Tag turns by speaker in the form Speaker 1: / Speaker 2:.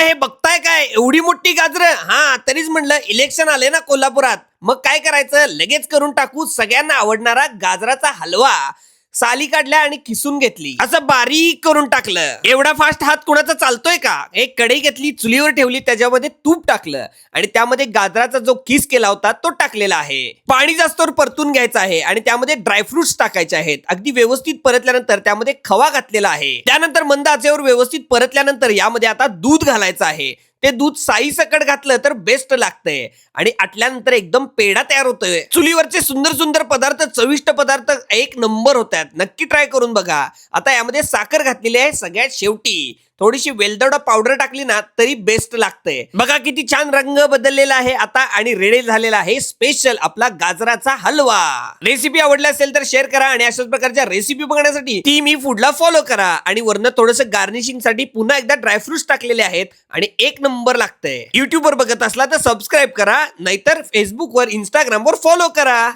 Speaker 1: काय हे बघताय काय एवढी मोठी गाजरं? हा तरीच म्हणलं इलेक्शन आले ना कोल्हापुरात, मग काय करायचं, लगेच करून टाकू सगळ्यांना आवडणारा गाजराचा हलवा. साली काढल्या आणि किसून घेतली, असं बारीक करून टाकलं. एवढा फास्ट हात कुणाचा चालतोय का? एक कढई घेतली, चुलीवर ठेवली, त्याच्यामध्ये तूप टाकलं आणि त्यामध्ये गाजराचा जो किस केला होता तो टाकलेला आहे. पाणी जास्तवर परतून घ्यायचं आहे आणि त्यामध्ये ड्रायफ्रुट्स टाकायचे आहेत. अगदी व्यवस्थित परतल्यानंतर त्यामध्ये खवा घातलेला आहे. त्यानंतर मंद आचेवर व्यवस्थित परतल्यानंतर यामध्ये आता दूध घालायचं आहे. ते दूध साई सकट घातलं तर बेस्ट लागतंय आणि आटल्यानंतर एकदम पेढा तयार होतोय. चुलीवरचे सुंदर सुंदर पदार्थ, चविष्ट पदार्थ एक नंबर होतात. नक्की ट्राय करून बघा. आता यामध्ये साखर घातलेली आहे सगळ्यात शेवटी. थोडीशी वेलदोडा पावडर टाकली ना तरी बेस्ट लागते. बघा किती छान रंग बदललेला आहे आता आणि रेडी झालेला आहे स्पेशल आपला गाजराचा हलवा. रेसिपी आवडली असेल तर शेअर करा आणि अशाच प्रकारच्या रेसिपी बघण्यासाठी टी मी फूडला फॉलो करा आणि वरनं थोडंसं गार्निशिंग साठी पुन्हा एकदा ड्रायफ्रुट्स टाकलेले आहेत आणि एक नंबर लागतंय. युट्यूब वर बघत असला तर सबस्क्राईब करा, नाहीतर फेसबुक वर, इंस्टाग्राम वर फॉलो करा.